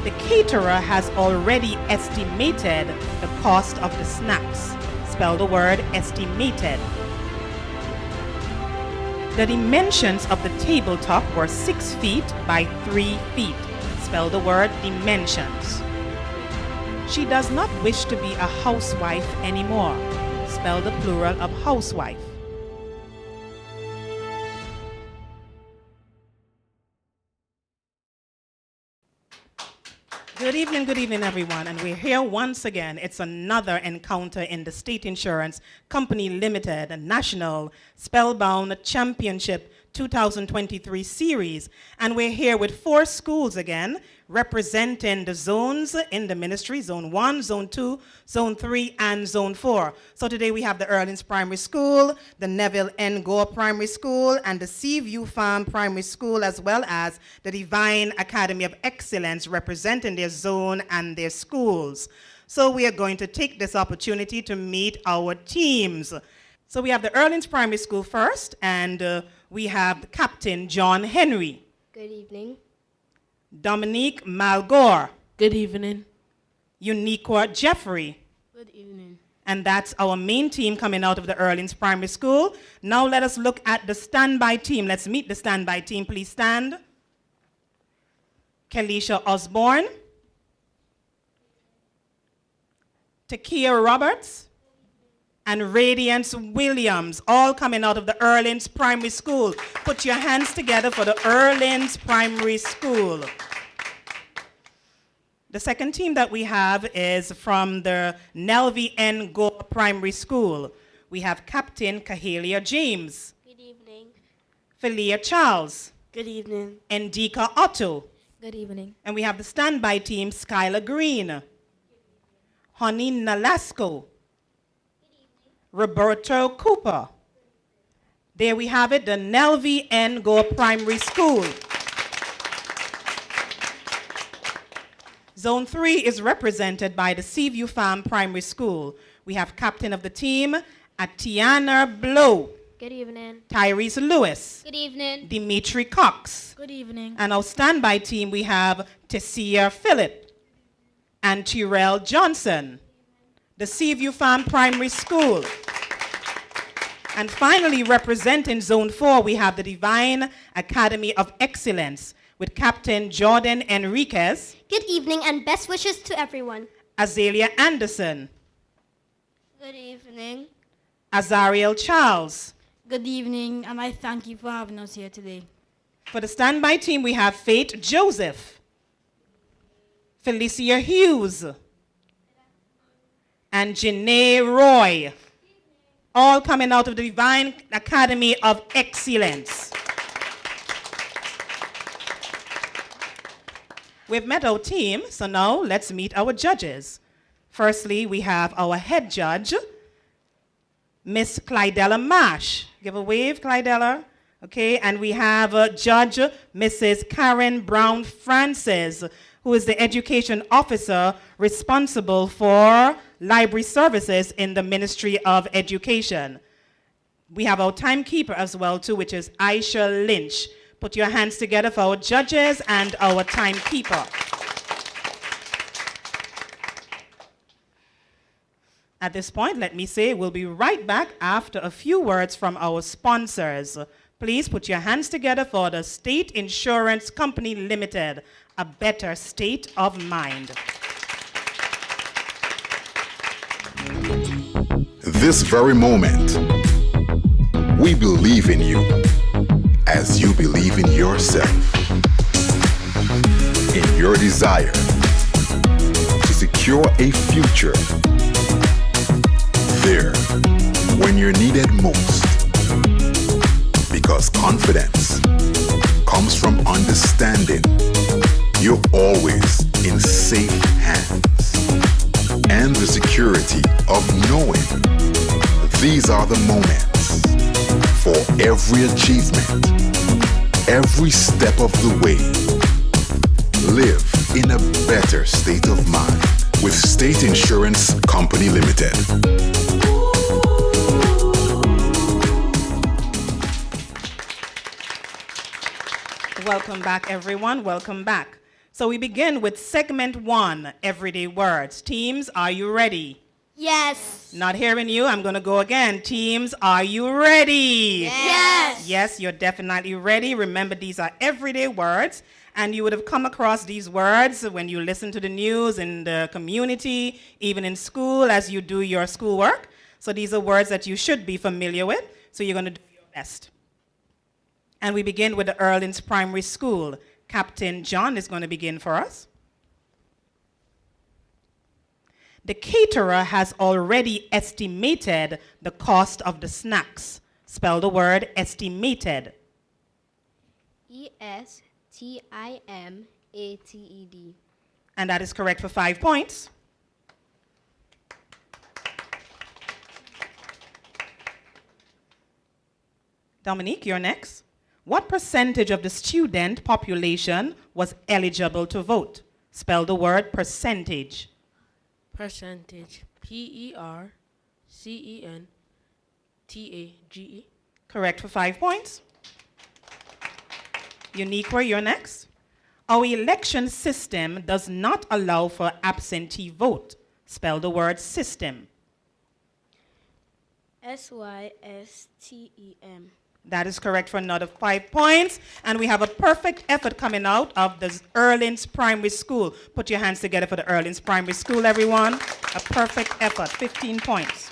The caterer has already estimated the cost of the snacks. Spell the word estimated. The dimensions of the tabletop were 6 feet by 3 feet. Spell the word dimensions. She does not wish to be a housewife anymore. Spell the plural of housewife. Good evening, everyone. And we're here once again. It's another encounter in the State Insurance Company Limited National Spellbound Championship 2023 series. And we're here with 4 schools again, representing the zones in the ministry, Zone 1, Zone 2, Zone 3, and Zone 4. So today we have the Erlins Primary School, the Neville N. Gore Primary School, and the Seaview Farm Primary School, as well as the Divine Academy of Excellence, representing their zone and their schools. So we are going to take this opportunity to meet our teams. So we have the Erlins Primary School first, and we have Captain John Henry. Good evening. Dominique Malgore. Good evening. Uniqua Jeffrey. Good evening. And that's our main team coming out of the Erlins Primary School. Now let us look at the standby team. Let's meet the standby team. Please stand. Kelisha Osborne. Takia Roberts. And Radiance Williams, all coming out of the Erlins Primary School. Put your hands together for the Erlins Primary School. The second team that we have is from the Nelvie N. Gore Primary School. We have Captain Kahelia James. Good evening. Philia Charles. Good evening. Endika Otto. Good evening. And we have the standby team, Skylar Green. Honey Nalasco. Roberto Cooper. There we have it, the Nelvie N. Gore Primary School. Zone 3 is represented by the Seaview Farm Primary School. We have captain of the team, Atiana Blow. Good evening. Tyrese Lewis. Good evening. Dimitri Cox. Good evening. And our standby team, we have Tessia Phillip and Tyrell Johnson. The Seaview Farm Primary School. And finally, representing Zone 4, we have the Divine Academy of Excellence with Captain Jordan Enriquez. Good evening and best wishes to everyone. Azalea Anderson. Good evening. Azariel Charles. Good evening, and I thank you for having us here today. For the standby team, we have Faith Joseph. Felicia Hughes. And Janae Roy, all coming out of the Divine Academy of Excellence. We've met our team, so now let's meet our judges. Firstly, we have our head judge, Miss Clydella Marsh. Give a wave, Clydella. Okay, and we have Judge Mrs. Karen Brown Francis, who is the education officer responsible for library services in the Ministry of Education. We have our timekeeper as well, too, which is Aisha Lynch. Put your hands together for our judges and our timekeeper. At this point, let me say we'll be right back after a few words from our sponsors. Please put your hands together for the State Insurance Company Limited, a better state of mind. This very moment, we believe in you as you believe in yourself, in your desire to secure a future there when you're needed most. Because confidence comes from understanding you're always in safe hands, and the security of knowing these are the moments for every achievement, every step of the way. Live in a better state of mind with State Insurance Company Limited. Welcome back, everyone. Welcome back. So we begin with segment 1, everyday words. Teams, are you ready? Yes. Not hearing you, I'm going to go again. Teams, are you ready? Yes. Yes, you're definitely ready. Remember, these are everyday words, and you would have come across these words when you listen to the news in the community, even in school as you do your schoolwork. So these are words that you should be familiar with, so you're going to do your best. And we begin with the Erlins Primary School. Captain John is going to begin for us. The caterer has already estimated the cost of the snacks. Spell the word estimated. ESTIMATED. And that is correct for 5 points. Dominique, you're next. What percentage of the student population was eligible to vote? Spell the word percentage. Percentage. PERCENTAGE. Correct for 5 points. Uniqua, you're next. Our election system does not allow for absentee vote. Spell the word system. SYSTEM. That is correct for another 5 points. And we have a perfect effort coming out of the Erlins Primary School. Put your hands together for the Erlins Primary School, everyone. A perfect effort, 15 points.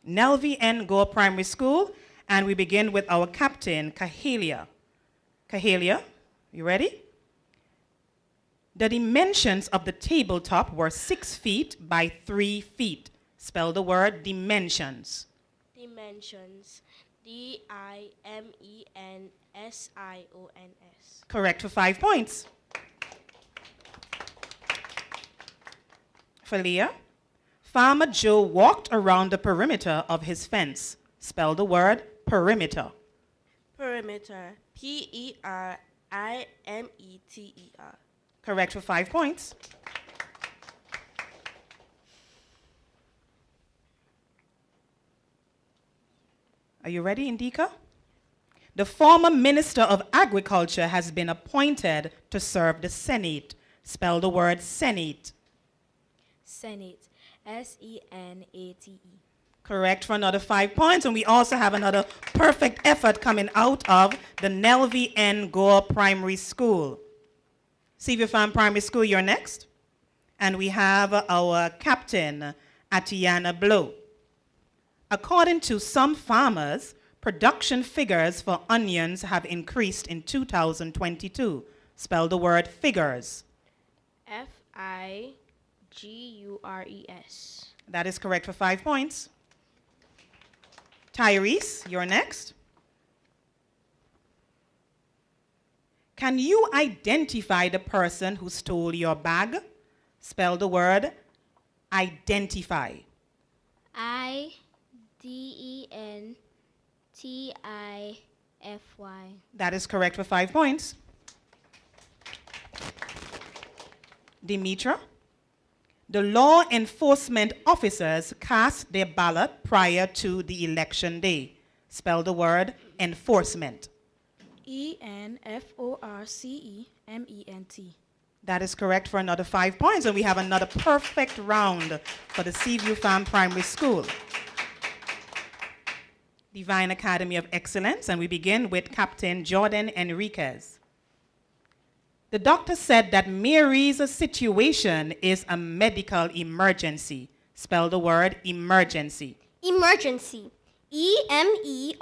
Nelvie N. Gore Primary School. And we begin with our captain, Kahelia. Kahelia, you ready? The dimensions of the tabletop were 6 feet by 3 feet. Spell the word dimensions. Dimensions. DIMENSIONS. Correct for 5 points. Falia, Farmer Joe walked around the perimeter of his fence. Spell the word perimeter. Perimeter. PERIMETER. Correct for 5 points. Are you ready, Indika? The former Minister of Agriculture has been appointed to serve the Senate. Spell the word Senate. Senate. SENATE. Correct for another 5 points. And we also have another perfect effort coming out of the Nelvie N. Gore Primary School. Seaview Farm Primary School, you're next. And we have our captain, Atiana Blow. According to some farmers, production figures for onions have increased in 2022. Spell the word figures. FIGURES. That is correct for 5 points. Tyrese, you're next. Can you identify the person who stole your bag? Spell the word identify. IDENTIFY. That is correct for 5 points. Dimitra, the law enforcement officers cast their ballot prior to the election day. Spell the word enforcement. ENFORCEMENT. That is correct for another 5 points, and we have another perfect round for the Seaview Farm Primary School. Divine Academy of Excellence, and we begin with Captain Jordan Enriquez. The doctor said that Mary's situation is a medical emergency. Spell the word emergency. Emergency. EMERGENCY.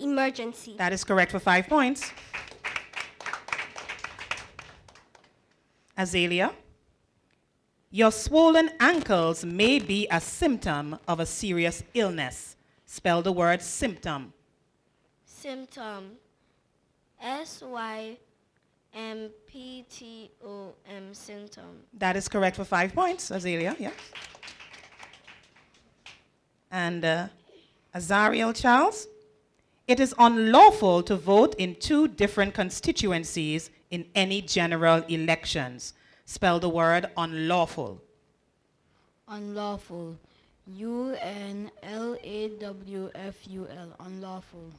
Emergency. That is correct for 5 points. Azalea, your swollen ankles may be a symptom of a serious illness. Spell the word symptom. Symptom. SYMPTOM. Symptom. That is correct for 5 points, Azalea, yes. And Azariel Charles, it is unlawful to vote in 2 different constituencies in any general elections. Spell the word unlawful. Unlawful. UNLAWFUL. Unlawful.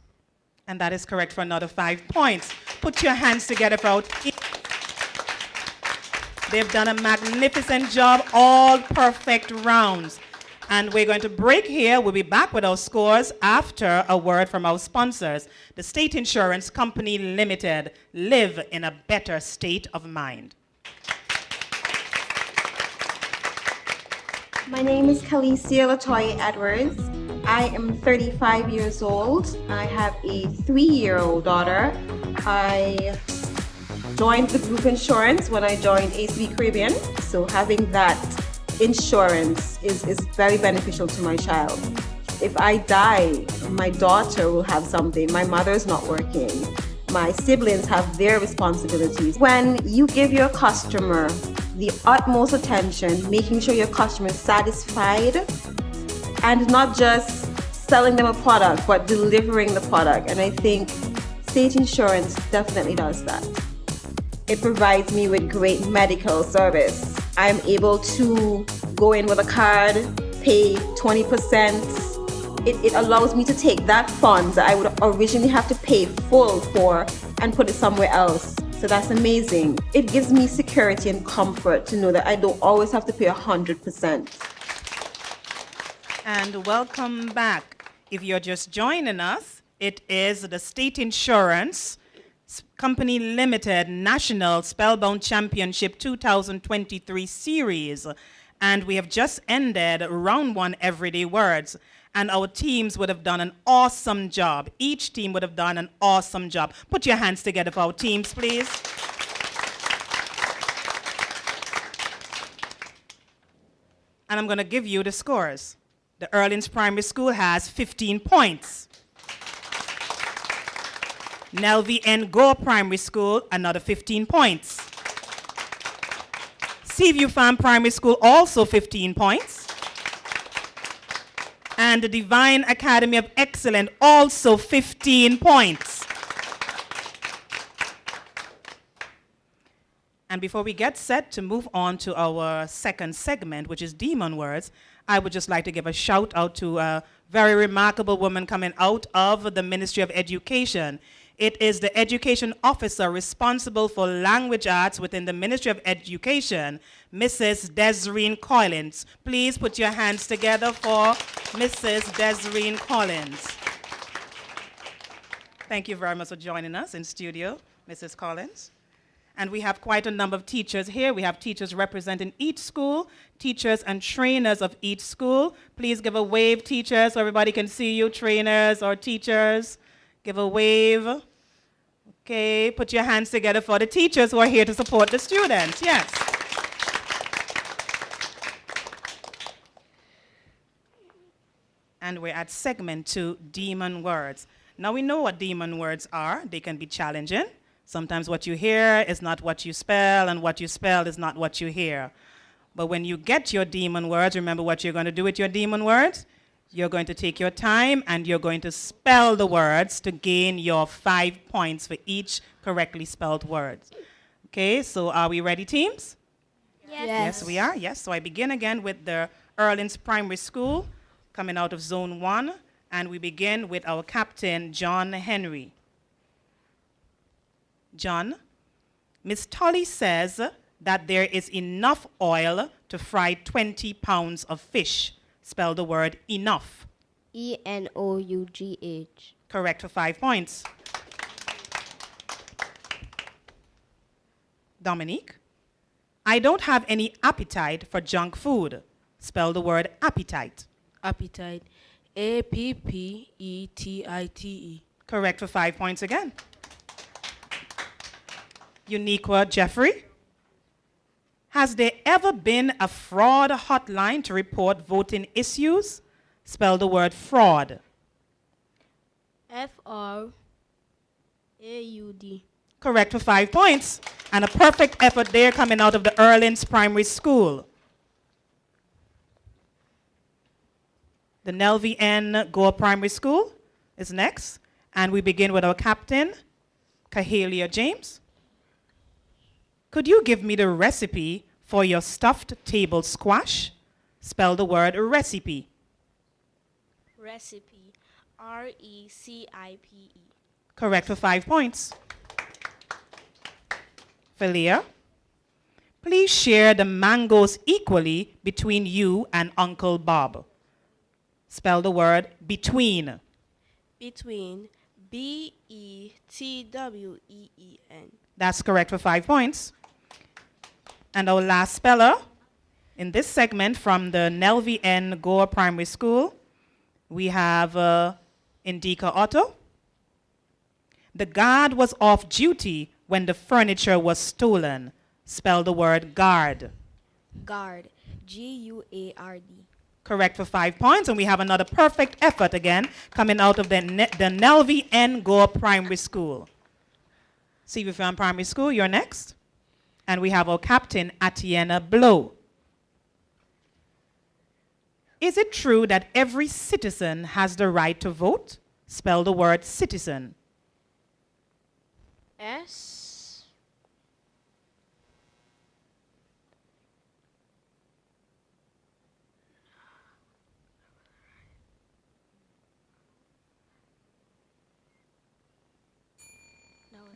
And that is correct for another 5 points. Put your hands together for our team. They've done a magnificent job, all perfect rounds. And we're going to break here. We'll be back with our scores after a word from our sponsors. The State Insurance Company Limited. Live in a better state of mind. My name is Kalicia Latoya Edwards. I am 35 years old. I have a 3-year-old daughter. I joined the group insurance when I joined ACB Caribbean. So having that insurance is very beneficial to my child. If I die, my daughter will have something. My mother's not working. My siblings have their responsibilities. When you give your customer the utmost attention, making sure your customer is satisfied, and not just selling them a product, but delivering the product. And I think State Insurance definitely does that. It provides me with great medical service. I'm able to go in with a card, pay 20%. It allows me to take that funds that I would originally have to pay full for and put it somewhere else. So that's amazing. It gives me security and comfort to know that I don't always have to pay 100%. And welcome back. If you're just joining us, it is the State Insurance Company Limited National Spellbound Championship 2023 series. And we have just ended round 1 everyday words. And our teams would have done an awesome job. Each team would have done an awesome job. Put your hands together for our teams, please. And I'm going to give you the scores. The Erlins Primary School has 15 points. Nelvie N. Gore Primary School, another 15 points. Seaview Farm Primary School, also 15 points. And the Divine Academy of Excellence, also 15 points. And before we get set to move on to our second segment, which is Demon Words, I would just like to give a shout out to a very remarkable woman coming out of the Ministry of Education. It is the education officer responsible for language arts within the Ministry of Education, Mrs. Desreen Collins. Please put your hands together for Mrs. Desreen Collins. Thank you very much for joining us in studio, Mrs. Collins. And we have quite a number of teachers here. We have teachers representing each school, teachers and trainers of each school. Please give a wave, teachers, so everybody can see you, trainers or teachers. Give a wave. Okay, put your hands together for the teachers who are here to support the students. Yes. And we're at segment 2, Demon Words. Now we know what demon words are. They can be challenging. Sometimes what you hear is not what you spell, and what you spell is not what you hear. But when you get your demon words, remember what you're going to do with your demon words? You're going to take your time and you're going to spell the words to gain your 5 points for each correctly spelled word. Okay, so are we ready, teams? Yes, we are. Yes, so I begin again with the Erlins Primary School coming out of Zone 1, and we begin with our captain, John Henry. John, Miss Tully says that there is enough oil to fry 20 pounds of fish. Spell the word enough. ENOUGH. Correct for 5 points. Dominique, I don't have any appetite for junk food. Spell the word appetite. Appetite. APPETITE. Correct for 5 points again. Uniqua Jeffrey, has there ever been a fraud hotline to report voting issues? Spell the word fraud. FRAUD. Correct for 5 points. And a perfect effort there coming out of the Erlins Primary School. The Nelvie N. Gore Primary School is next. And we begin with our captain, Kahalia James. Could you give me the recipe for your stuffed table squash? Spell the word recipe. Recipe. RECIPE. Correct for 5 points. Philia, please share the mangoes equally between you and Uncle Bob. Spell the word between. Between. Between. That's correct for 5 points. And our last speller in this segment from the Nelvie N. Gore Primary School, we have Indika Otto. The guard was off duty when the furniture was stolen. Spell the word guard. Guard. Guard. Correct for 5 points. And we have another perfect effort again coming out of the Nelvie N. Gore Primary School. CV Farm Primary School, you're next. And we have our captain, Atiena Blow. Is it true that every citizen has the right to vote? Spell the word citizen. S.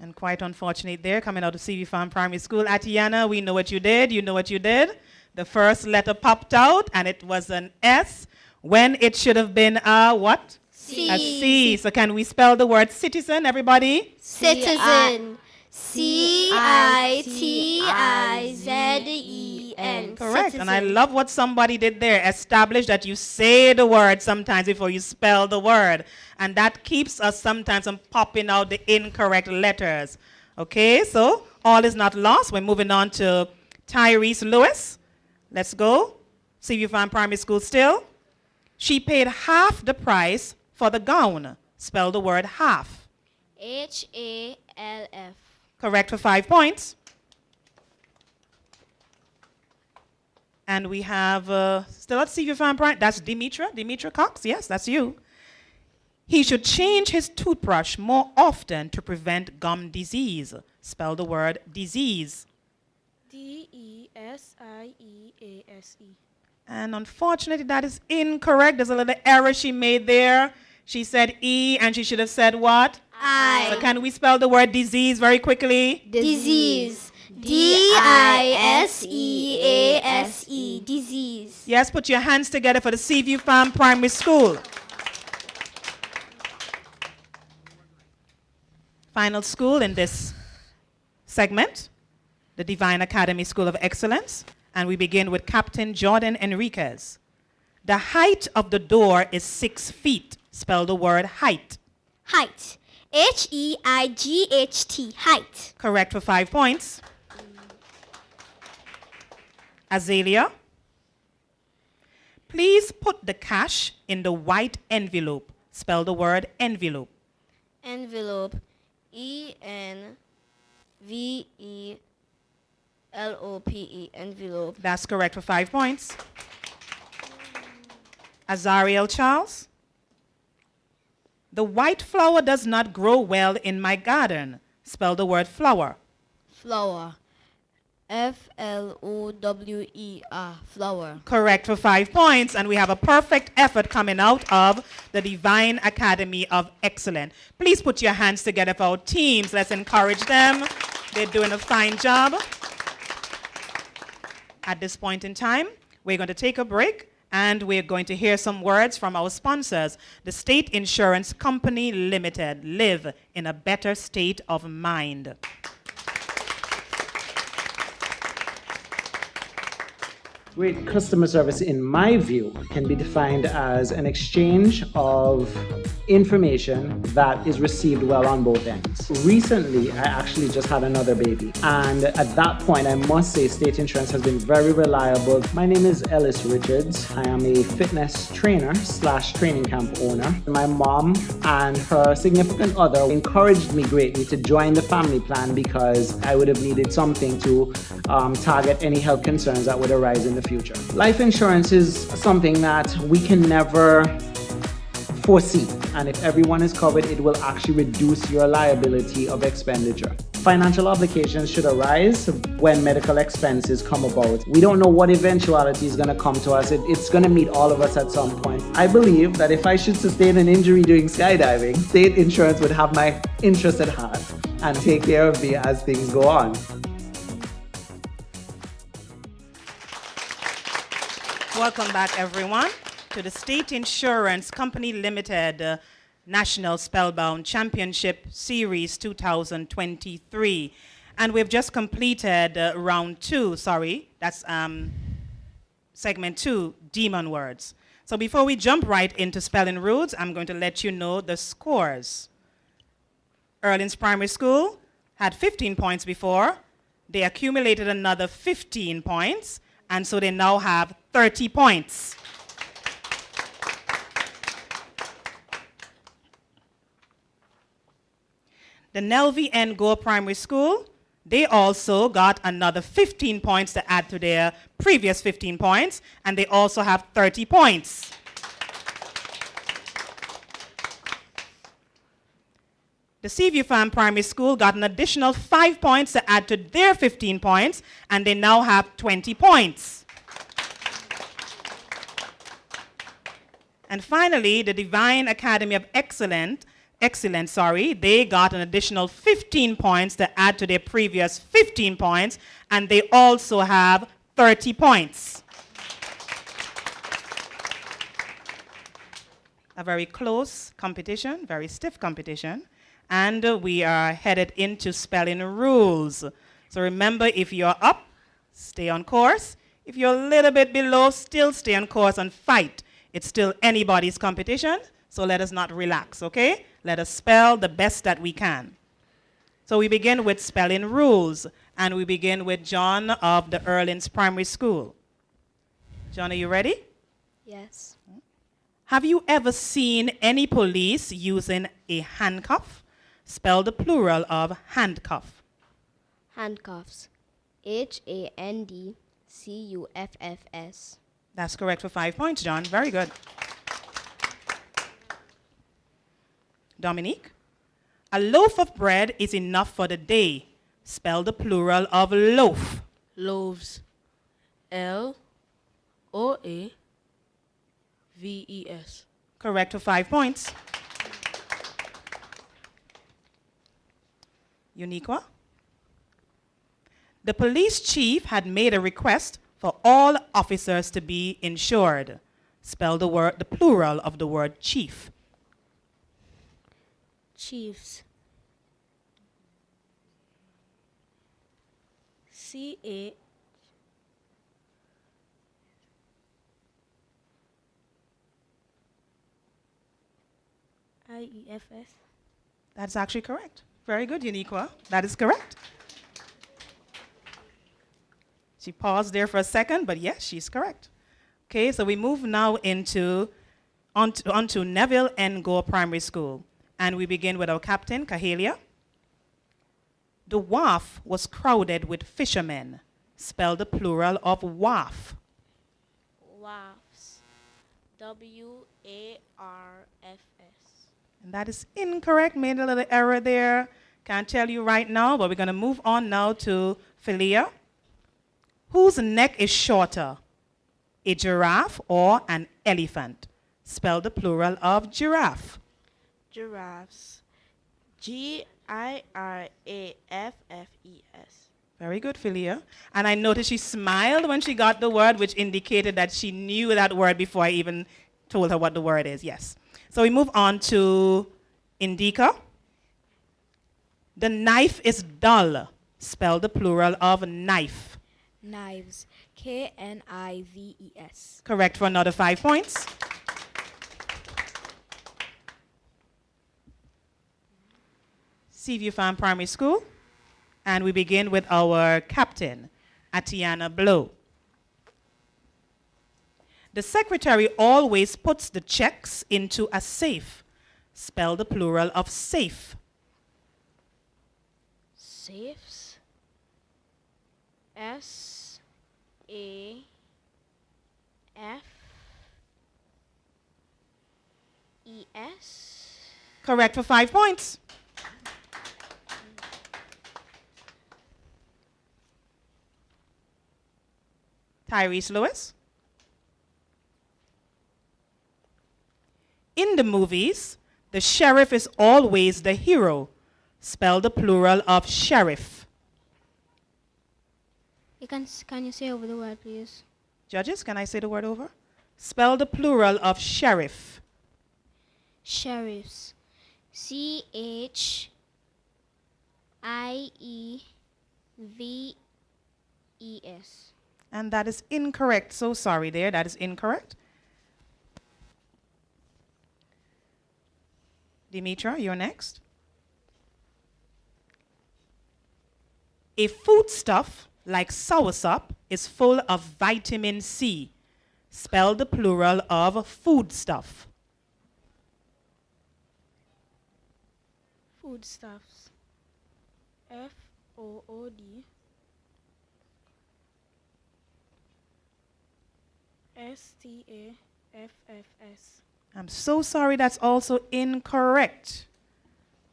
And quite unfortunate there, coming out of CV Farm Primary School. Atiana, we know what you did. You know what you did. The first letter popped out, and it was an S when it should have been a what? C. A C. So can we spell the word citizen, everybody? Citizen. Citizen. Correct. And I love what somebody did there. Establish that you say the word sometimes before you spell the word. And that keeps us sometimes from popping out the incorrect letters. Okay, so all is not lost. We're moving on to Tyrese Lewis. Let's go. CV Farm Primary School still. She paid half the price for the gown. Spell the word half. HALF. Correct for 5 points. And we have still at CV Farm Primary. That's Demetra Cox. Yes, that's you. He should change his toothbrush more often to prevent gum disease. Spell the word disease. DESIEASE. And unfortunately, that is incorrect. There's a little error she made there. She said E, and she should have said what? I. So can we spell the word disease very quickly? Disease. DISEASE. Disease. Yes, put your hands together for the Seaview Farm Primary School. Final school in this segment, the Divine Academy School of Excellence. And we begin with Captain Jordan Enriquez. The height of the door is 6 feet. Spell the word height. Height. HEIGHT. Height. Correct for 5 points. Azalea. Please put the cash in the white envelope. Spell the word envelope. Envelope. ENVELOPE. Envelope. That's correct for 5 points. Azariel Charles. The white flower does not grow well in my garden. Spell the word flower. Flower. FLOWER. Flower. Correct for 5 points. And we have a perfect effort coming out of the Divine Academy of Excellence. Please put your hands together for our teams. Let's encourage them. They're doing a fine job. At this point in time, we're going to take a break. And we're going to hear some words from our sponsors, the State Insurance Company Limited. Live in a better state of mind. Great customer service, in my view, can be defined as an exchange of information that is received well on both ends. Recently, I actually just had another baby, and at that point, I must say State Insurance has been very reliable. My name is Ellis Richards. I am a fitness trainer / training camp owner. My mom and her significant other encouraged me greatly to join the family plan because I would have needed something to target any health concerns that would arise in the future. Life insurance is something that we can never foresee, and if everyone is covered, it will actually reduce your liability of expenditure. financial obligations should arise when medical expenses come about. We don't know what eventuality is going to come to us. It's going to meet all of us at some point. I believe that if I should sustain an injury doing skydiving, state insurance would have my interest at heart and take care of me as things go on. Welcome back, everyone, to the State Insurance Company Limited National Spellbound Championship Series 2023. And we've just completed round 2, that's segment 2, demon words. So before we jump right into spelling rules, I'm going to let you know the scores. Erlin's Primary School had 15 points before. They accumulated another 15 points, and so they now have 30 points. The Nelvy N. Gore Primary School, they also got another 15 points to add to their previous 15 points, and they also have 30 points. The Seaview Farm Primary School got an additional 5 points to add to their 15 points, and they now have 20 points. And finally, the Divine Academy of Excellence, they got an additional 15 points to add to their previous 15 points, and they also have 30 points. A very close competition, very stiff competition, and we are headed into spelling rules. So remember, if you're up, stay on course. If you're a little bit below, still stay on course and fight. It's still anybody's competition, so let us not relax, okay? Let us spell the best that we can. So we begin with spelling rules, and we begin with John of the Erlin's Primary School. John, are you ready? Yes. Have you ever seen any police using a handcuff? Spell the plural of handcuff. Handcuffs. HANDCUFFS. That's correct for 5 points, John. Very good. Dominique, a loaf of bread is enough for the day. Spell the plural of loaf. Loaves. LOAVES. Correct for 5 points. Uniqua, the police chief had made a request for all officers to be insured. Spell the plural of the word chief. Chiefs. CHIEFS. That's actually correct. Very good, Uniqua. That is correct. She paused there for a second, but yes, she's correct. Okay, so we move now onto Neville N. Gore Primary School. And we begin with our captain, Kahelia. The wharf was crowded with fishermen. Spell the plural of wharf. Wharfs. WARFS. And that is incorrect. Made a little error there. Can't tell you right now, but we're going to move on now to Philia. Whose neck is shorter, a giraffe or an elephant? Spell the plural of giraffe. Giraffes. GIRAFFES. Very good, Philia. And I noticed she smiled when she got the word, which indicated that she knew that word before I even told her what the word is. Yes. So we move on to Indica. The knife is dull. Spell the plural of knife. Knives. KNIVES. Correct for another 5 points. Seaview Farm Primary School. And we begin with our captain, Atiana Blow. The secretary always puts the checks into a safe. Spell the plural of safe. Safes. SAFES. Correct for 5 points. Tyrese Lewis. In the movies, the sheriff is always the hero. Spell the plural of sheriff. Can you say over the word, please? Judges, can I say the word over? Spell the plural of sheriff. Sheriffs. CHIEVES. And that is incorrect. So sorry there, that is incorrect. Demetra, you're next. A foodstuff like soursop is full of vitamin C. Spell the plural of foodstuff. Foodstuffs. FOOD STAFFS. I'm so sorry, that's also incorrect.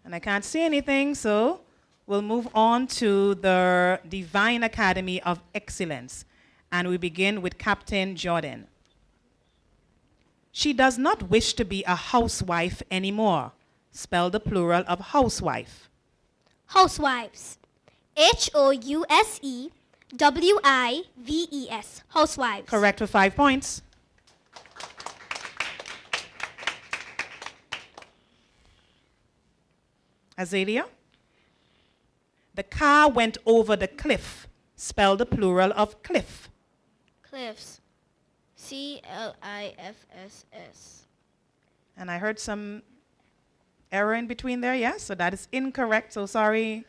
And I can't see anything, so we'll move on to the Divine Academy of Excellence. And we begin with Captain Jordan. She does not wish to be a housewife anymore. Spell the plural of housewife. Housewives. HOUSEWIVES. Housewives. Correct for 5 points. Azalea. The car went over the cliff. Spell the plural of cliff. Cliffs. CLIFSS. And I heard some error in between there, yes? So that is incorrect, so sorry.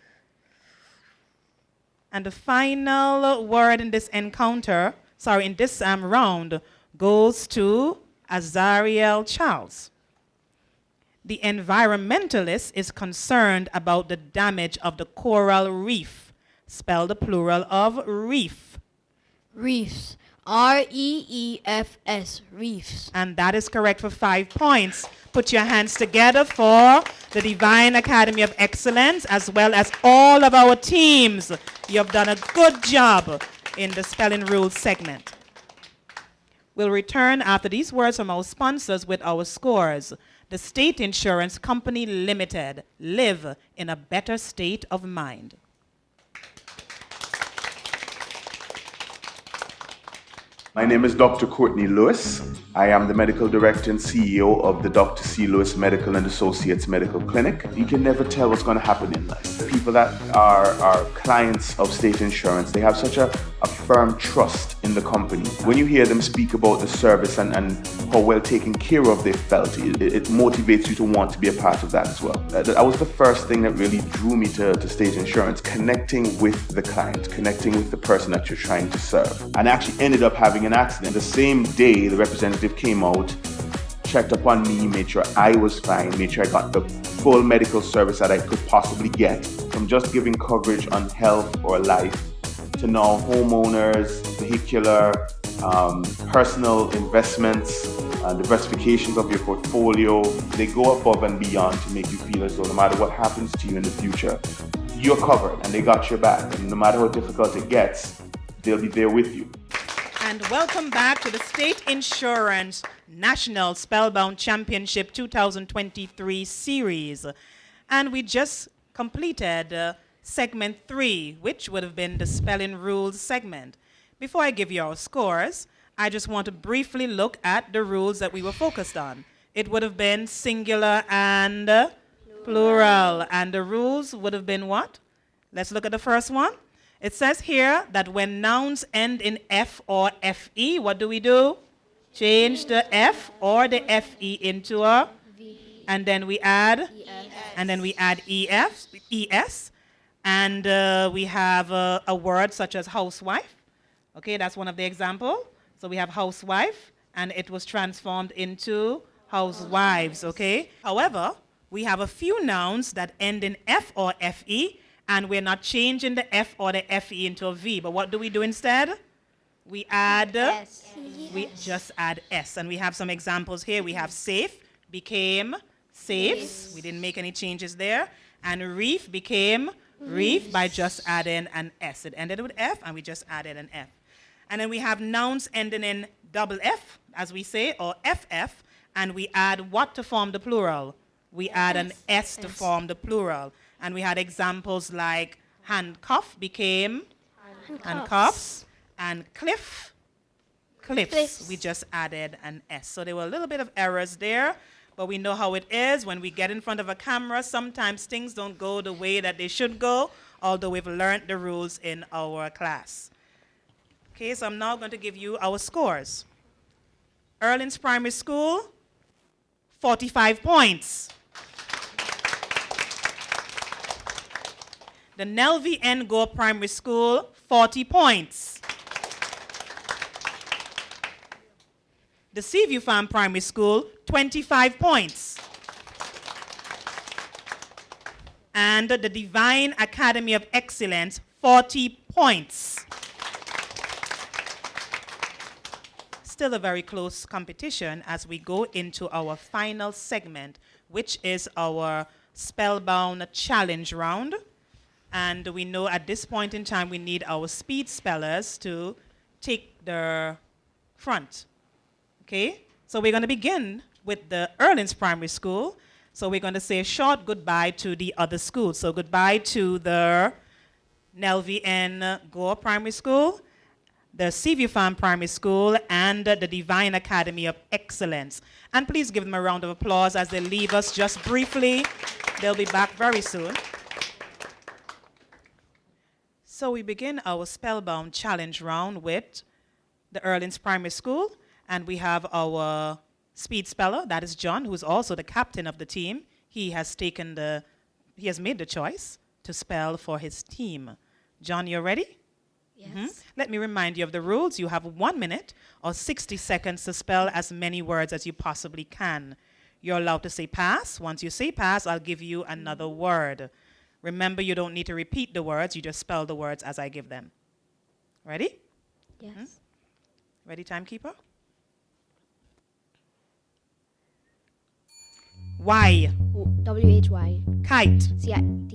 And the final word in this encounter, in this round, goes to Azariel Charles. The environmentalist is concerned about the damage of the coral reef. Spell the plural of reef. Reefs. REEFS. Reefs. And that is correct for 5 points. Put your hands together for the Divine Academy of Excellence, as well as all of our teams. You have done a good job in the spelling rules segment. We'll return after these words from our sponsors with our scores. The State Insurance Company Limited. Live in a better state of mind. My name is Dr. Courtney Lewis. I am the Medical Director and CEO of the Dr. C. Lewis Medical and Associates Medical Clinic. You can never tell what's going to happen in life. People that are clients of state insurance, they have such a firm trust in the company. When you hear them speak about the service and how well taken care of they felt, it motivates you to want to be a part of that as well. That was the first thing that really drew me to state insurance, connecting with the client, connecting with the person that you're trying to serve. And I actually ended up having an accident. The same day, the representative came out, checked up on me, made sure I was fine, made sure I got the full medical service that I could possibly get, from just giving coverage on health or life to now homeowners, vehicular, personal investments, diversifications of your portfolio. They go above and beyond to make you feel as though no matter what happens to you in the future, you're covered and they got your back. And no matter how difficult it gets, they'll be there with you. And welcome back to the State Insurance National Spellbound Championship 2023 series. And we just completed segment 3, which would have been the spelling rules segment. Before I give you our scores, I just want to briefly look at the rules that we were focused on. It would have been singular and plural. And the rules would have been what? Let's look at the first one. It says here that when nouns end in F or FE, what do? Change the F or the FE into a V. And then we add ES. And we have a word such as housewife. Okay, that's one of the examples. So we have housewife, and it was transformed into housewives, okay? However, we have a few nouns that end in F or FE, and we're not changing the F or the FE into a V. But what do we do instead? We add, we just add S. And we have some examples here. We have safe became safes. We didn't make any changes there. And reef became reef by just adding an S. It ended with F, and we just added an F. And then we have nouns ending in double F, as we say, or FF, and we add what to form the plural? We add an S to form the plural. And we had examples like handcuff became handcuffs, and cliffs. Cliffs. We just added an S. So there were a little bit of errors there, but we know how it is. When we get in front of a camera, sometimes things don't go the way that they should go, although we've learned the rules in our class. Okay, so I'm now going to give you our scores. Erlin's Primary School, 45 points. The Nelvi N. Gore Primary School, 40 points. The Seaview Farm Primary School, 25 points. And the Divine Academy of Excellence, 40 points. Still a very close competition as we go into our final segment, which is our Spellbound Challenge round. And we know at this point in time we need our speed spellers to take the front. Okay? So we're going to begin with the Erlin's Primary School. So we're going to say a short goodbye to the other schools. So goodbye to the Nelvi N. Gore Primary School, the Seaview Farm Primary School, and the Divine Academy of Excellence. And please give them a round of applause as they leave us just briefly. They'll be back very soon. So we begin our Spellbound Challenge round with the Erlin's Primary School, and we have our speed speller, that is John, who's also the captain of the team. He has made the choice to spell for his team. John, you ready? Yes. Let me remind you of the rules. You have 1 minute or 60 seconds to spell as many words as you possibly can. You're allowed to say pass. Once you say pass, I'll give you another word. Remember, you don't need to repeat the words. You just spell the words as I give them. Ready? Yes. Ready, timekeeper? Y. WHY. Kite. CIT.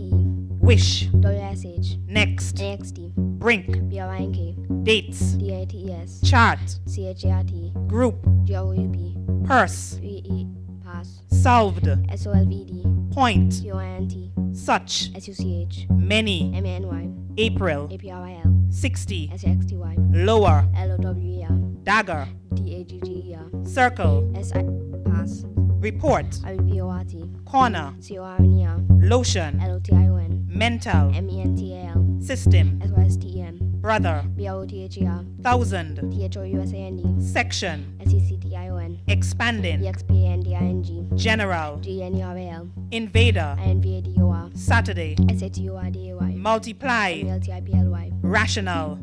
Wish. WSH. Next. NXT. Brink. BRINK. Dates. DITES. Chart. CHART. Group. GRUP. Purse. PE. Pass. Solved. SOLVD. Point. COINT. Such. SUCH. Many. MANY. April. APRIL. 60. SXTY. Lower. LOWER. Dagger. DAGGER. Circle. SI. Pass. Report. IPORT. Corner. CORNER. Lotion. LOTION. Mental. MENTAL. System. SOSTEM. Brother. BROTHER. Thousand. THOUSAND. Section. SECTION. Expanding. EXPANDING. General. GNERL. Invader. INVADOR. Saturday. SATURDAY. Multiply. MLTIPLY. Rational.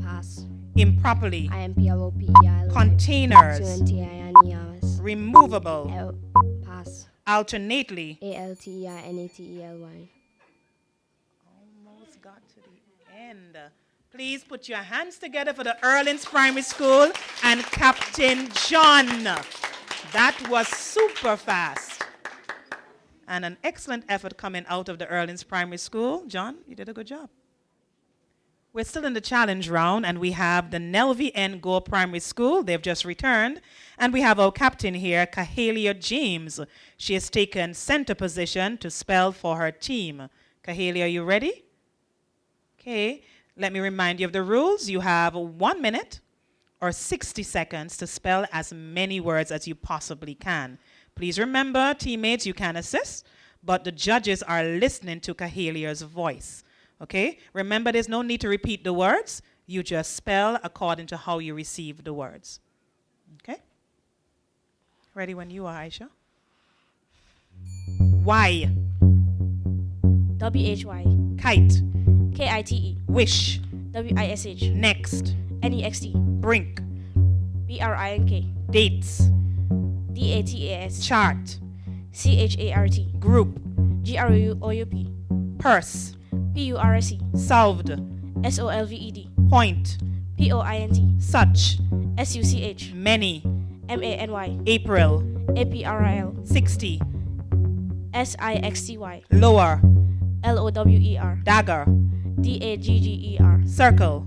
Pass. Improperly. IMPROPERL. Containers. CUNTINERS. Removable. Pass. Alternately. ALTERNATELY. Almost got to the end. Please put your hands together for the Erlin's Primary School and Captain John. That was super fast. And an excellent effort coming out of the Erlin's Primary School. John, you did a good job. We're still in the challenge round, and we have the Nelvi N. Gore Primary School. They've just returned. And we have our captain here, Kahalia James. She has taken center position to spell for her team. Kahalia, are you ready? Okay. Let me remind you of the rules. You have 1 minute or 60 seconds to spell as many words as you possibly can. Please remember, teammates, you can assist, but the judges are listening to Kahalia's voice. Okay? Remember, there's no need to repeat the words. You just spell according to how you receive the words. Okay? Ready when you are, Aisha? Y. WHY. Kite. KITE. Wish. WISH. Next. NEXT. Brink. BRINK. Dates. DATAS. Chart. CHART. Group. GROUP. Purse. PURSE. Solved. SOLVED. Point. POINT. Such. SUCH. Many. MANY. April. APRIL. 60. SIXTY. Lower. LOWER. Dagger. DAGGER. Circle.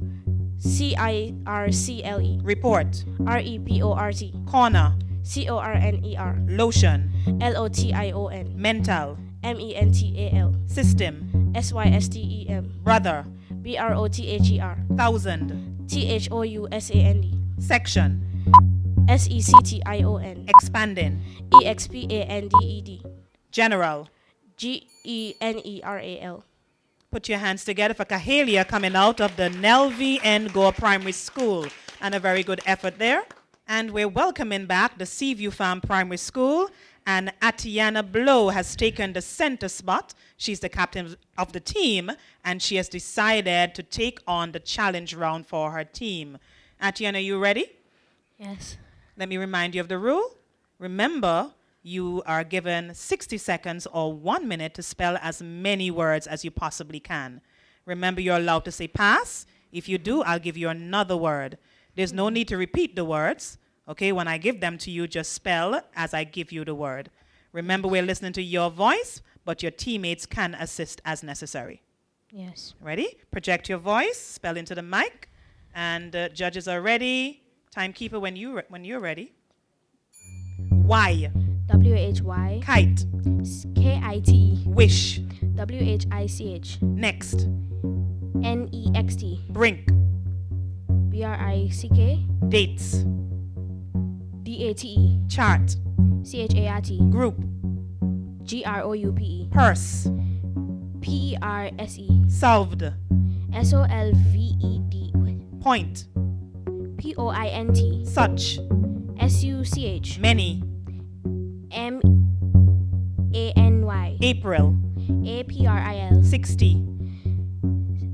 CIRCLE. Report. REPORT. Corner. CORNER. Lotion. LOTION. Mental. MENTAL. System. SYSTEM. Brother. BROTHER. Thousand. THOUSAND. Section. SECTION. Expanding. EXPANDED. General. GENERAL. Put your hands together for Kahalia coming out of the Nelvi N. Gore Primary School. And a very good effort there. And we're welcoming back the Seaview Farm Primary School. And Atiana Blow has taken the center spot. She's the captain of the team. And she has decided to take on the challenge round for her team. Atiana, you ready? Yes. Let me remind you of the rule. Remember, you are given 60 seconds or 1 minute to spell as many words as you possibly can. Remember, you're allowed to say pass. If you do, I'll give you another word. There's no need to repeat the words. Okay, when I give them to you, just spell as I give you the word. Remember, we're listening to your voice, but your teammates can assist as necessary. Yes. Ready? Project your voice, spell into the mic, and judges are ready. Timekeeper, when you're ready. Y. WHY. Kite. KITE. Wish. WHICH. Next. NEXT. Brink. BRICK. Dates. DATE. Chart. CHART. Group. GROUPE. Purse. PERSE. Solved. SOLVED. Point. POINT. Such. SUCH. Many. MANY. April. APRIL. 60.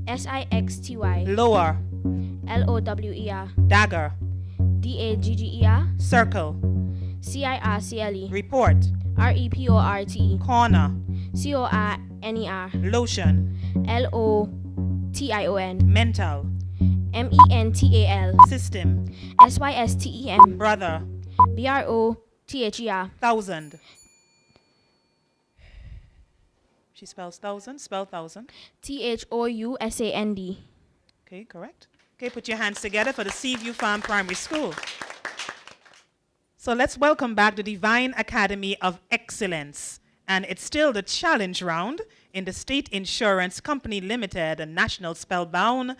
SIXTY. Lower. LOWER. Dagger. DAGGER. Circle. CIRCLE. Report. REPORT. Corner. CORNER. Lotion. LOTION. Mental. MENTAL. System. SYSTEM. Brother. BROTHER. Thousand. She spells thousand. Spell thousand. THOUSAND. Okay, correct. Okay, put your hands together for the Seaview Farm Primary School. So let's welcome back the Divine Academy of Excellence. And it's still the challenge round in the State Insurance Company Limited and National Spellbound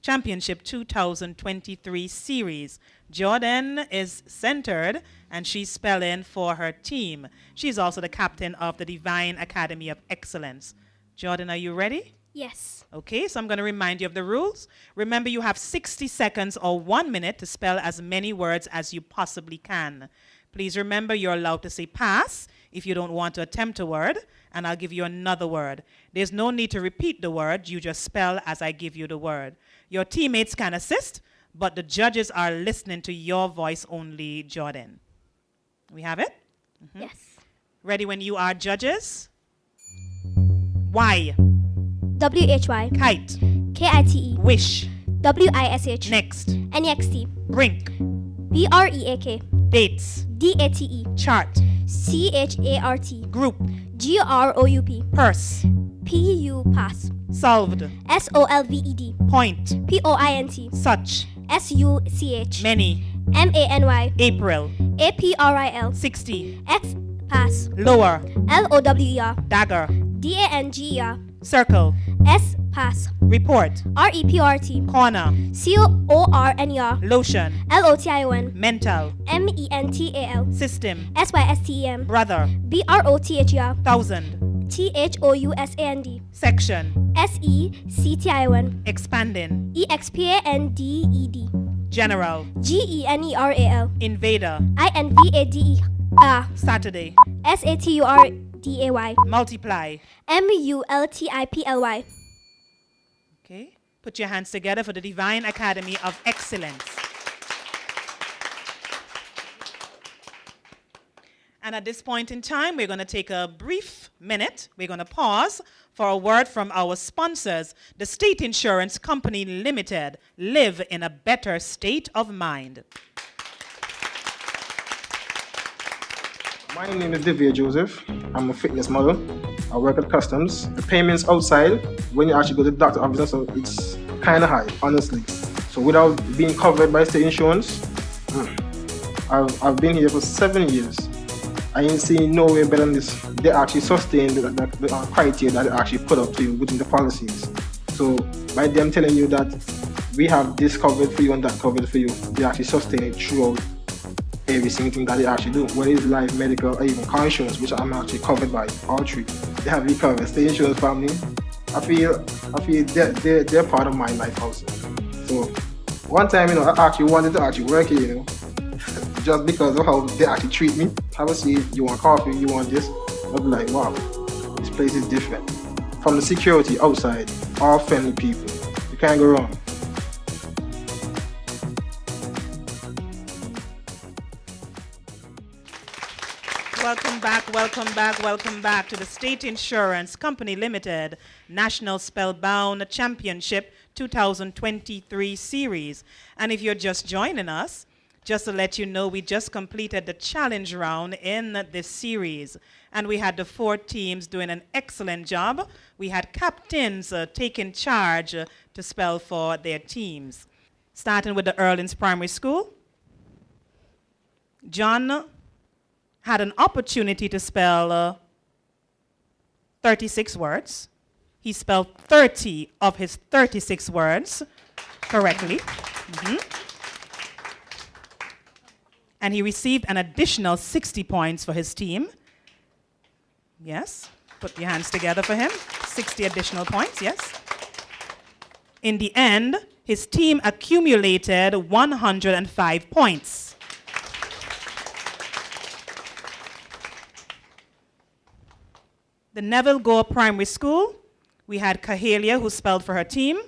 Championship 2023 series. Jordan is centered and she's spelling for her team. She's also the captain of the Divine Academy of Excellence. Jordan, are you ready? Yes. Okay, so I'm going to remind you of the rules. Remember, you have 60 seconds or 1 minute to spell as many words as you possibly can. Please remember, you're allowed to say pass if you don't want to attempt a word, and I'll give you another word. There's no need to repeat the word. You just spell as I give you the word. Your teammates can assist, but the judges are listening to your voice only, Jordan. We have it? Mm-hmm. Yes. Ready when you are, judges? Y. WHY. Kite. KITE. Wish. WISH. Next. NEXT. Brink. BREAK. Dates. DATE. Chart. CHART. Group. GROUP. Purse. PU pass. Solved. SOLVED. Point. POINT. Such. SUCH. Many. MANY. April. APRIL. 60. X pass. Lower. LOWER. Dagger. DANGER. Circle. S pass. Report. REPRT. Corner. CORNER. Lotion. LOTION. Mental. MENTAL. System. SYSTEM. Brother. BROTHER. Thousand. THOUSAND. Section. SECTION. Expanding. EXPANDED. General. GENERAL. Invader. INVADER. Saturday. SATURDAY. Multiply. MULTIPLY. Okay. Put your hands together for the Divine Academy of Excellence. And at this point in time, we're going to take a brief minute. We're going to pause for a word from our sponsors, the State Insurance Company Limited. Live in a better state of mind. My name is Divya Joseph. I'm a fitness model. I work at Customs. The payments outside, when you actually go to the doctor's office, so it's kind of high, honestly. So without being covered by state insurance, I've been here for 7 years. I ain't seen no way better than this. They actually sustain the criteria that they actually put up to you within the policies. So by them telling you that we have this covered for you and that covered for you, they actually sustain it throughout every single thing that they actually do. Whether it's life, medical, or even car insurance, which I'm actually covered by, all three. They have me covered. State insurance family, I feel they're part of my life also. So one time, I actually wanted to actually work here, just because of how they actually treat me. Have a seat, you want coffee, you want this. I'll be like, wow, this place is different. From the security outside, all friendly people. You can't go wrong. Welcome back to the State Insurance Company Limited National Spellbound Championship 2023 series. And if you're just joining us, just to let you know, we just completed the challenge round in this series. And we had the 4 teams doing an excellent job. We had captains taking charge to spell for their teams. Starting with the Erlins Primary School, John had an opportunity to spell 36 words. He spelled 30 of his 36 words correctly. And he received an additional 60 points for his team. Yes, put your hands together for him. 60 additional points, yes. In the end, his team accumulated 105 points. The Neville Gore Primary School, we had Kahelia who spelled for her team,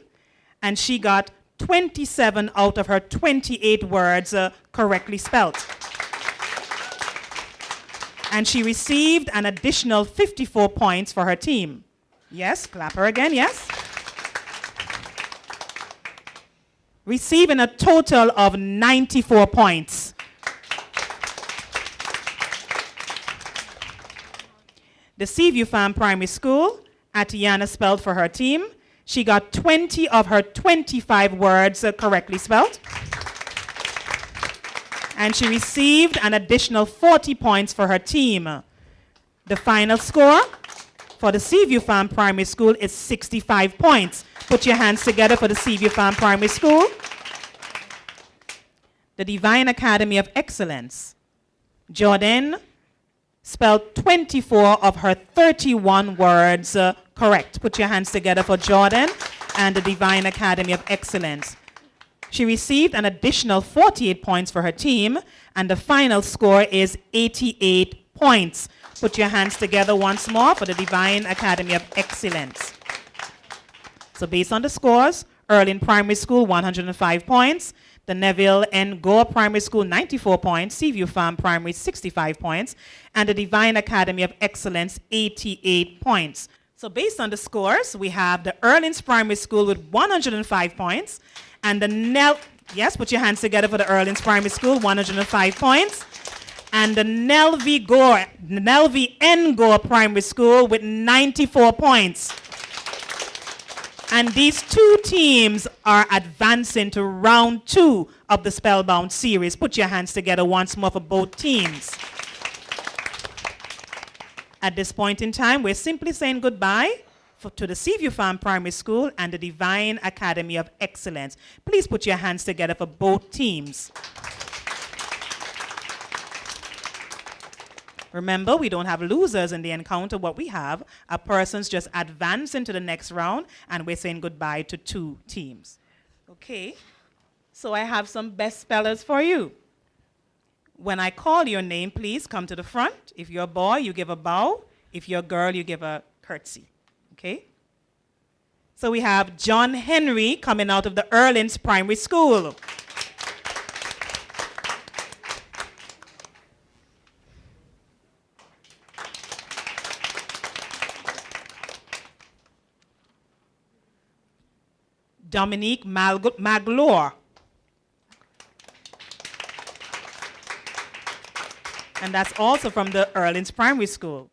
and she got 27 out of her 28 words correctly spelled. And she received an additional 54 points for her team. Yes, clap her again, yes. Receiving a total of 94 points. The Seaview Farm Primary School, Atiana spelled for her team. She got 20 of her 25 words correctly spelled. And she received an additional 40 points for her team. The final score for the Seaview Farm Primary School is 65 points. Put your hands together for the Seaview Farm Primary School. The Divine Academy of Excellence, Jordan spelled 24 of her 31 words correct. Put your hands together for Jordan and the Divine Academy of Excellence. She received an additional 48 points for her team, and the final score is 88 points. Put your hands together once more for the Divine Academy of Excellence. So based on the scores, Erlin Primary School, 105 points. The Neville N. Gore Primary School, 94 points. Seaview Farm Primary, 65 points. And the Divine Academy of Excellence, 88 points. So based on the scores, we have the Erlins Primary School with 105 points. And the yes, put your hands together for the Erlins Primary School, 105 points. And the Nelvie N. Gore Primary School with 94 points. And these 2 teams are advancing to round 2 of the Spellbound series. Put your hands together once more for both teams. At this point in time, we're simply saying goodbye to the Seaview Farm Primary School and the Divine Academy of Excellence. Please put your hands together for both teams. Remember, we don't have losers in the encounter. What we have are persons just advancing to the next round, and we're saying goodbye to 2 teams. Okay, so I have some best spellers for you. When I call your name, please come to the front. If you're a boy, you give a bow. If you're a girl, you give a curtsy. Okay? So we have John Henry coming out of the Erlins Primary School. Dominique Maglore. And that's also from the Erlins Primary School.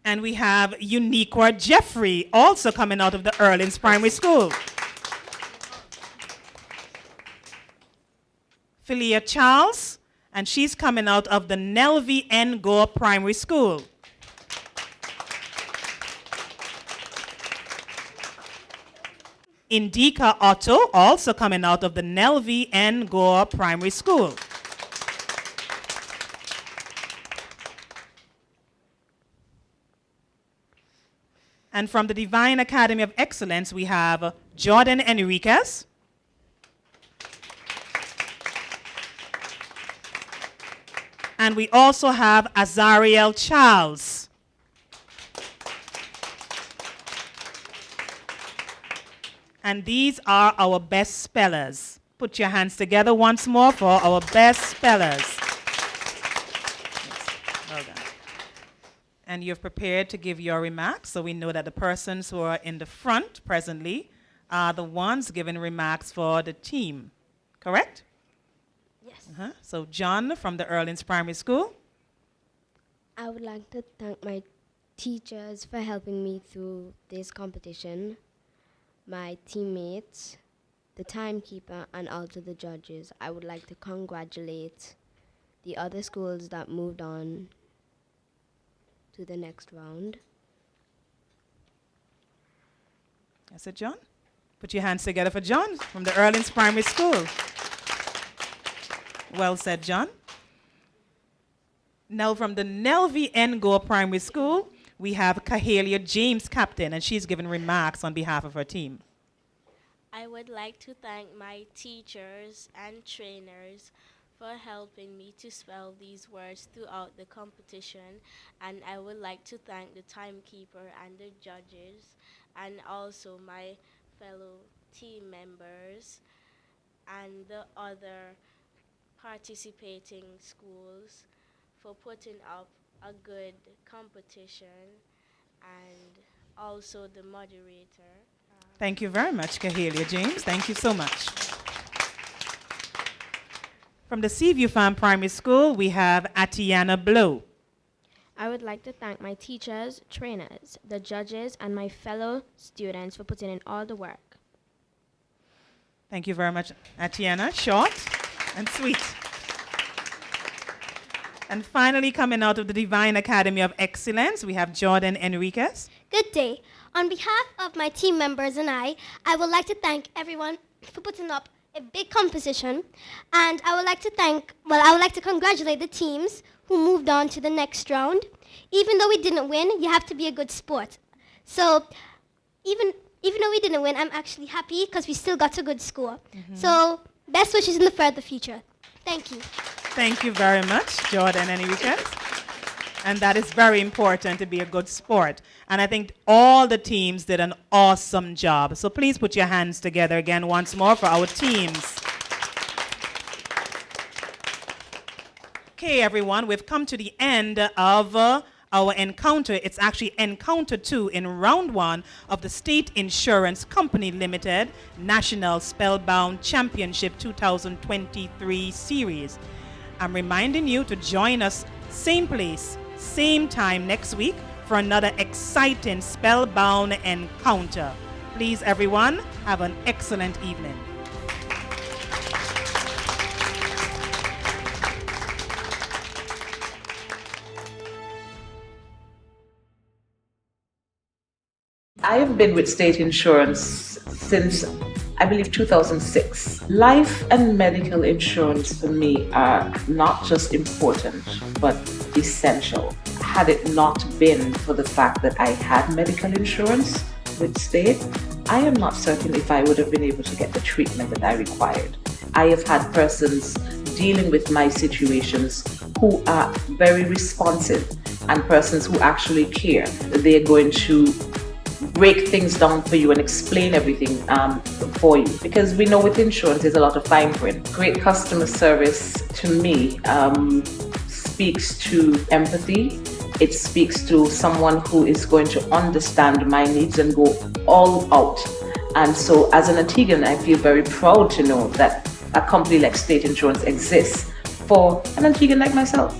And we have Uniqua Jeffrey, also coming out of the Erlins Primary School. Philia Charles, and she's coming out of the Nelvie N. Gore Primary School. Indika Otto, also coming out of the Nelvie N. Gore Primary School. And from the Divine Academy of Excellence, we have Jordan Enriquez. And we also have Azariel Charles. And these are our best spellers. Put your hands together once more for our best spellers. Well done. And you've prepared to give your remarks, so we know that the persons who are in the front presently are the ones giving remarks for the team. Correct? Yes. So John from the Erlins Primary School. I would like to thank my teachers for helping me through this competition, my teammates, the timekeeper, and also the judges. I would like to congratulate the other schools that moved on to the next round. That's it, John. Put your hands together for John from the Erlins Primary School. Well said, John. Now from the Nelvie N. Gore Primary School, we have Kahalia James, captain, and she's giving remarks on behalf of her team. I would like to thank my teachers and trainers for helping me to spell these words throughout the competition, and I would like to thank the timekeeper and the judges, and also my fellow team members and the other participating schools for putting up a good competition, and also the moderator. Thank you very much, Kahalia James. Thank you so much. From the Seaview Farm Primary School, we have Atiana Blow. I would like to thank my teachers, trainers, the judges, and my fellow students for putting in all the work. Thank you very much, Atiana. Short and sweet. And finally, coming out of the Divine Academy of Excellence, we have Jordan Enriquez. Good day. On behalf of my team members and I would like to thank everyone for putting up a big competition. And I would like to congratulate the teams who moved on to the next round. Even though we didn't win, you have to be a good sport. So even though we didn't win, I'm actually happy because we still got a good score. So best wishes in the further future. Thank you. Thank you very much, Jordan Enriquez. And that is very important, to be a good sport. And I think all the teams did an awesome job. So please put your hands together again once more for our teams. Okay, everyone, we've come to the end of our encounter. It's actually encounter 2 in round 1 of the State Insurance Company Limited National Spellbound Championship 2023 series. I'm reminding you to join us same place, same time next week for another exciting Spellbound encounter. Please, everyone, have an excellent evening. I've been with State Insurance since, I believe, 2006. Life and medical insurance for me are not just important, but essential. Had it not been for the fact that I had medical insurance with State, I am not certain if I would have been able to get the treatment that I required. I have had persons dealing with my situations who are very responsive and persons who actually care. They're going to break things down for you and explain everything for you, because we know with insurance there's a lot of fine print. Great customer service to me speaks to empathy. It speaks to someone who is going to understand my needs and go all out. And so as an Antiguan, I feel very proud to know that a company like State Insurance exists for an Antiguan like myself.